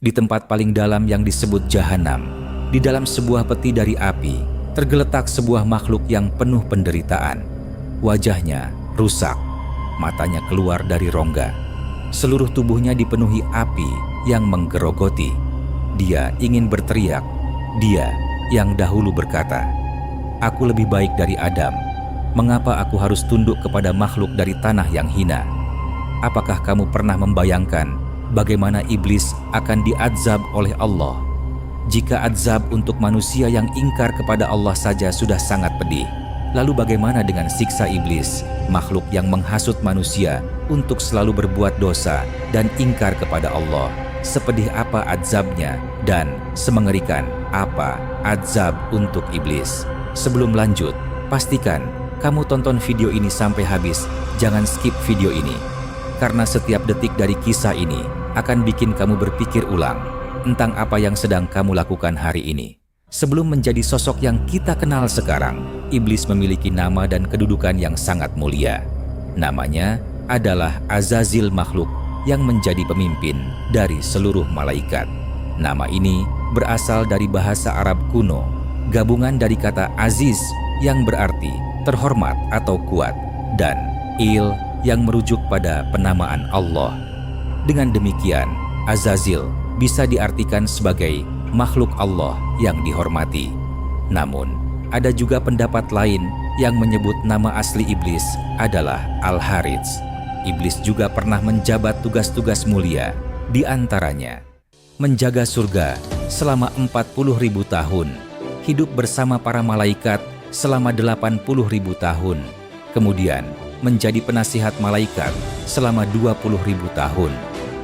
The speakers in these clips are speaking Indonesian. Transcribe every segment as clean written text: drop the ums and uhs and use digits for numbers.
Di tempat paling dalam yang disebut Jahanam, di dalam sebuah peti dari api, tergeletak sebuah makhluk yang penuh penderitaan. Wajahnya rusak, matanya keluar dari rongga. Seluruh tubuhnya dipenuhi api yang menggerogoti. Dia ingin berteriak. Dia yang dahulu berkata, "Aku lebih baik dari Adam. Mengapa aku harus tunduk kepada makhluk dari tanah yang hina?" Apakah kamu pernah membayangkan bagaimana iblis akan diazab oleh Allah? Jika azab untuk manusia yang ingkar kepada Allah saja sudah sangat pedih, lalu bagaimana dengan siksa iblis, makhluk yang menghasut manusia untuk selalu berbuat dosa dan ingkar kepada Allah? Sepedih apa azabnya dan semengerikan apa azab untuk iblis? Sebelum lanjut, pastikan kamu tonton video ini sampai habis. Jangan skip video ini, karena setiap detik dari kisah ini akan bikin kamu berpikir ulang tentang apa yang sedang kamu lakukan hari ini. Sebelum menjadi sosok yang kita kenal sekarang, iblis memiliki nama dan kedudukan yang sangat mulia. Namanya adalah Azazil, makhluk yang menjadi pemimpin dari seluruh malaikat. Nama ini berasal dari bahasa Arab kuno, gabungan dari kata aziz yang berarti terhormat atau kuat, dan il yang merujuk pada penamaan Allah. Dengan demikian, Azazil bisa diartikan sebagai makhluk Allah yang dihormati. Namun, ada juga pendapat lain yang menyebut nama asli iblis adalah Al-Harits. Iblis juga pernah menjabat tugas-tugas mulia, di antaranya menjaga surga selama 40.000 tahun, hidup bersama para malaikat selama 80.000 tahun, kemudian menjadi penasihat malaikat selama 20.000 tahun,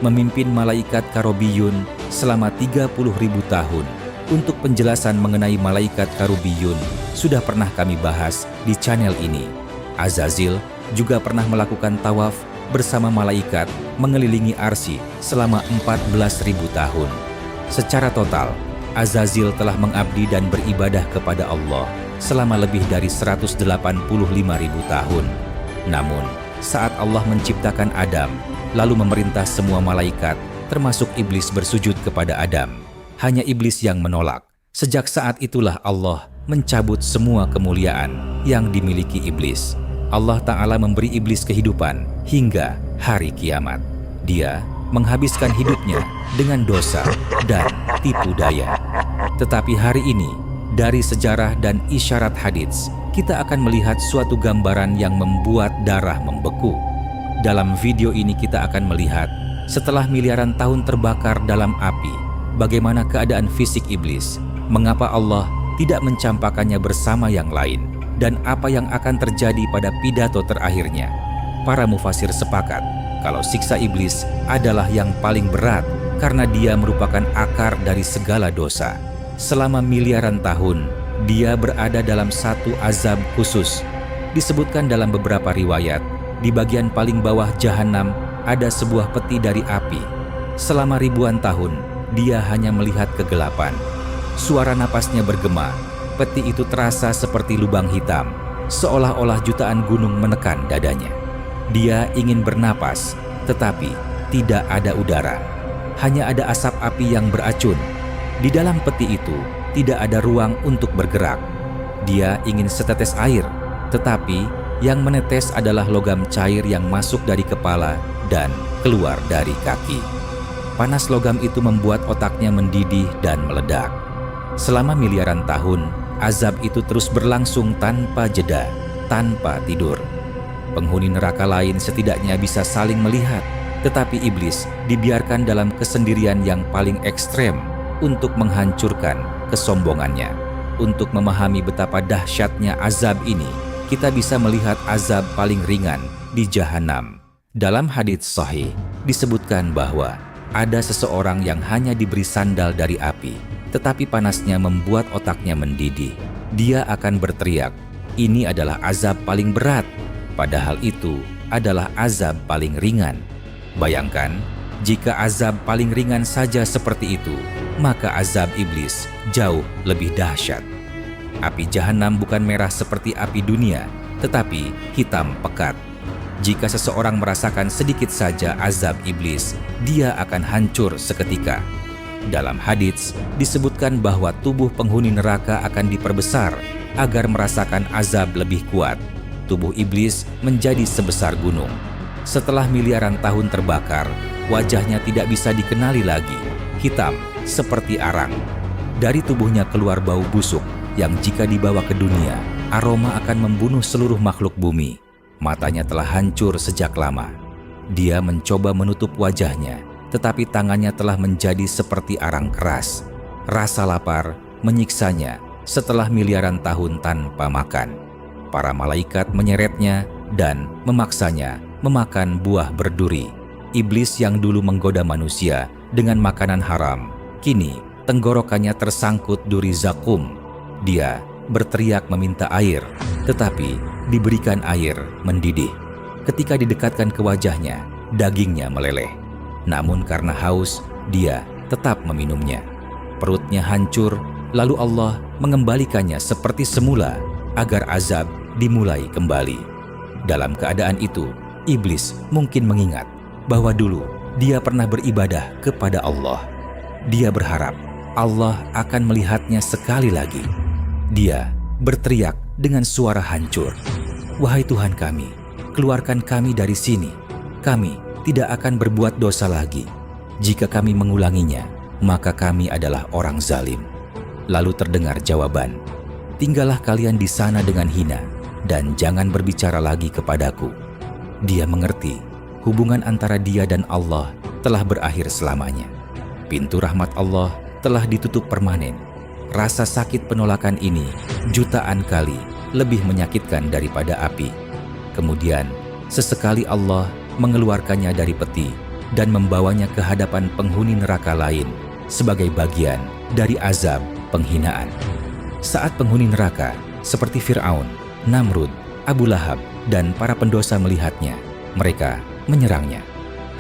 memimpin malaikat Karobiyun selama 30.000 tahun. Untuk penjelasan mengenai malaikat Karobiyun sudah pernah kami bahas di channel ini. Azazil juga pernah melakukan tawaf bersama malaikat mengelilingi arsy selama 14.000 tahun. Secara total, Azazil telah mengabdi dan beribadah kepada Allah selama lebih dari 185.000 tahun. Namun, saat Allah menciptakan Adam, lalu memerintah semua malaikat, termasuk iblis, bersujud kepada Adam, hanya iblis yang menolak. Sejak saat itulah Allah mencabut semua kemuliaan yang dimiliki iblis. Allah Ta'ala memberi iblis kehidupan hingga hari kiamat. Dia menghabiskan hidupnya dengan dosa dan tipu daya. Tetapi hari ini, dari sejarah dan isyarat hadits, kita akan melihat suatu gambaran yang membuat darah membeku. Dalam video ini kita akan melihat setelah miliaran tahun terbakar dalam api, bagaimana keadaan fisik iblis, mengapa Allah tidak mencampakkannya bersama yang lain, dan apa yang akan terjadi pada pidato terakhirnya. Para mufasir sepakat kalau siksa iblis adalah yang paling berat karena dia merupakan akar dari segala dosa. Selama miliaran tahun, dia berada dalam satu azab khusus. Disebutkan dalam beberapa riwayat, di bagian paling bawah Jahanam ada sebuah peti dari api. Selama ribuan tahun, dia hanya melihat kegelapan. Suara napasnya bergema. Peti itu terasa seperti lubang hitam, seolah-olah jutaan gunung menekan dadanya. Dia ingin bernapas, tetapi tidak ada udara. Hanya ada asap api yang beracun. Di dalam peti itu tidak ada ruang untuk bergerak. Dia ingin setetes air, tetapi yang menetes adalah logam cair yang masuk dari kepala dan keluar dari kaki. Panas logam itu membuat otaknya mendidih dan meledak. Selama miliaran tahun, azab itu terus berlangsung tanpa jeda, tanpa tidur. Penghuni neraka lain setidaknya bisa saling melihat, tetapi iblis dibiarkan dalam kesendirian yang paling ekstrem untuk menghancurkan kesombongannya. Untuk memahami betapa dahsyatnya azab ini, kita bisa melihat azab paling ringan di Jahanam. Dalam hadits sahih disebutkan bahwa ada seseorang yang hanya diberi sandal dari api, tetapi panasnya membuat otaknya mendidih. Dia akan berteriak, "Ini adalah azab paling berat," padahal itu adalah azab paling ringan. Bayangkan, jika azab paling ringan saja seperti itu, maka azab iblis jauh lebih dahsyat. Api Jahanam bukan merah seperti api dunia, tetapi hitam pekat. Jika seseorang merasakan sedikit saja azab iblis, dia akan hancur seketika. Dalam hadits disebutkan bahwa tubuh penghuni neraka akan diperbesar agar merasakan azab lebih kuat. Tubuh iblis menjadi sebesar gunung. Setelah miliaran tahun terbakar, wajahnya tidak bisa dikenali lagi, hitam seperti arang. Dari tubuhnya keluar bau busuk yang jika dibawa ke dunia, aroma akan membunuh seluruh makhluk bumi. Matanya telah hancur sejak lama. Dia mencoba menutup wajahnya, tetapi tangannya telah menjadi seperti arang keras. Rasa lapar menyiksanya setelah miliaran tahun tanpa makan. Para malaikat menyeretnya dan memaksanya memakan buah berduri. Iblis yang dulu menggoda manusia dengan makanan haram, kini tenggorokannya tersangkut duri zakum. Dia berteriak meminta air, tetapi diberikan air mendidih. Ketika didekatkan ke wajahnya, dagingnya meleleh. Namun karena haus, dia tetap meminumnya. Perutnya hancur, lalu Allah mengembalikannya seperti semula agar azab dimulai kembali. Dalam keadaan itu, iblis mungkin mengingat bahwa dulu dia pernah beribadah kepada Allah. Dia berharap Allah akan melihatnya sekali lagi. Dia berteriak dengan suara hancur, "Wahai Tuhan kami, keluarkan kami dari sini. Kami tidak akan berbuat dosa lagi. Jika kami mengulanginya, maka kami adalah orang zalim." Lalu terdengar jawaban, "Tinggallah kalian di sana dengan hina dan jangan berbicara lagi kepadaku." Dia mengerti hubungan antara dia dan Allah telah berakhir selamanya. Pintu rahmat Allah telah ditutup permanen. Rasa sakit penolakan ini jutaan kali lebih menyakitkan daripada api. Kemudian sesekali Allah mengeluarkannya dari peti dan membawanya ke hadapan penghuni neraka lain sebagai bagian dari azab penghinaan. Saat penghuni neraka seperti Fir'aun, Namrud, Abu Lahab, dan para pendosa melihatnya, mereka menyerangnya.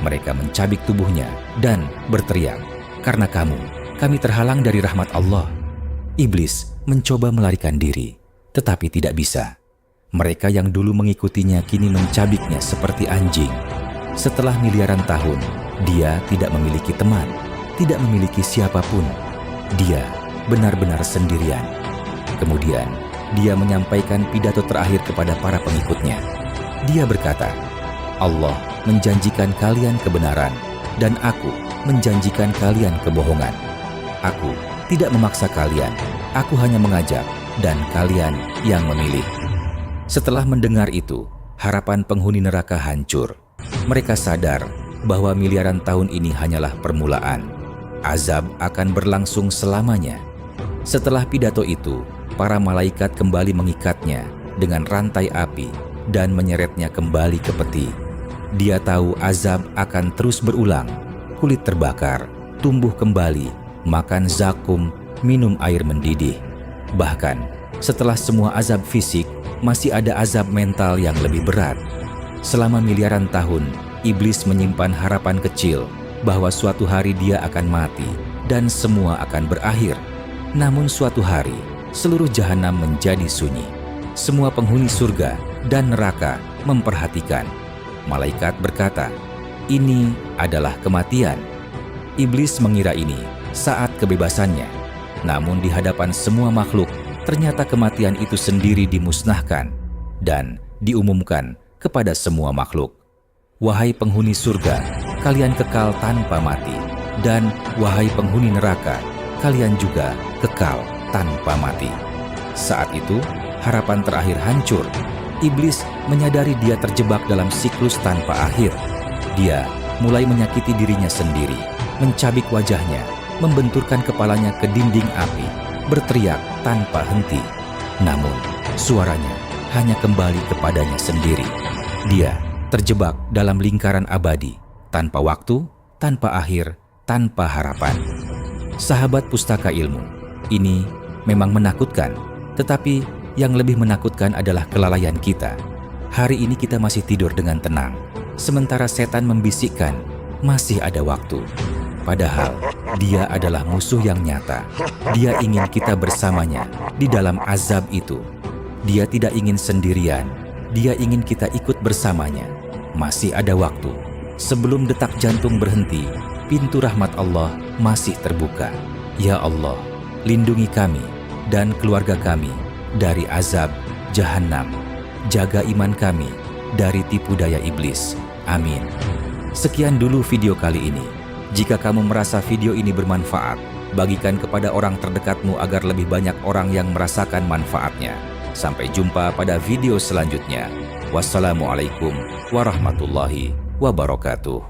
Mereka mencabik tubuhnya dan berteriak, "Karena kamu, kami terhalang dari rahmat Allah." Iblis mencoba melarikan diri, tetapi tidak bisa. Mereka yang dulu mengikutinya kini mencabiknya seperti anjing. Setelah miliaran tahun, dia tidak memiliki teman, tidak memiliki siapapun. Dia benar-benar sendirian. Kemudian, dia menyampaikan pidato terakhir kepada para pengikutnya. Dia berkata, "Allah menjanjikan kalian kebenaran, dan aku menjanjikan kalian kebohongan. Aku tidak memaksa kalian, aku hanya mengajak, dan kalian yang memilih." Setelah mendengar itu, harapan penghuni neraka hancur. Mereka sadar bahwa miliaran tahun ini hanyalah permulaan. Azab akan berlangsung selamanya. Setelah pidato itu, para malaikat kembali mengikatnya dengan rantai api dan menyeretnya kembali ke peti. Dia tahu azab akan terus berulang. Kulit terbakar, tumbuh kembali, makan zakum, minum air mendidih. Bahkan, setelah semua azab fisik, masih ada azab mental yang lebih berat. Selama miliaran tahun, iblis menyimpan harapan kecil bahwa suatu hari dia akan mati dan semua akan berakhir. Namun suatu hari, seluruh jahanam menjadi sunyi. Semua penghuni surga dan neraka memperhatikan. Malaikat berkata, "Ini adalah kematian." Iblis mengira ini saat kebebasannya. Namun di hadapan semua makhluk, ternyata kematian itu sendiri dimusnahkan dan diumumkan kepada semua makhluk. "Wahai penghuni surga, kalian kekal tanpa mati. Dan wahai penghuni neraka, kalian juga kekal tanpa mati." Saat itu, harapan terakhir hancur. Iblis menyadari dia terjebak dalam siklus tanpa akhir. Dia mulai menyakiti dirinya sendiri, mencabik wajahnya, membenturkan kepalanya ke dinding api, berteriak tanpa henti. Namun, suaranya hanya kembali kepadanya sendiri. Dia terjebak dalam lingkaran abadi, tanpa waktu, tanpa akhir, tanpa harapan. Sahabat pustaka ilmu, ini memang menakutkan, tetapi yang lebih menakutkan adalah kelalaian kita. Hari ini kita masih tidur dengan tenang, sementara setan membisikkan, masih ada waktu. Padahal dia adalah musuh yang nyata. Dia ingin kita bersamanya di dalam azab itu. Dia tidak ingin sendirian. Dia ingin kita ikut bersamanya. Masih ada waktu. Sebelum detak jantung berhenti, pintu rahmat Allah masih terbuka. Ya Allah, lindungi kami dan keluarga kami dari azab Jahannam. Jaga iman kami dari tipu daya iblis. Amin. Sekian dulu video kali ini. Jika kamu merasa video ini bermanfaat, bagikan kepada orang terdekatmu agar lebih banyak orang yang merasakan manfaatnya. Sampai jumpa pada video selanjutnya. Wassalamualaikum warahmatullahi wabarakatuh.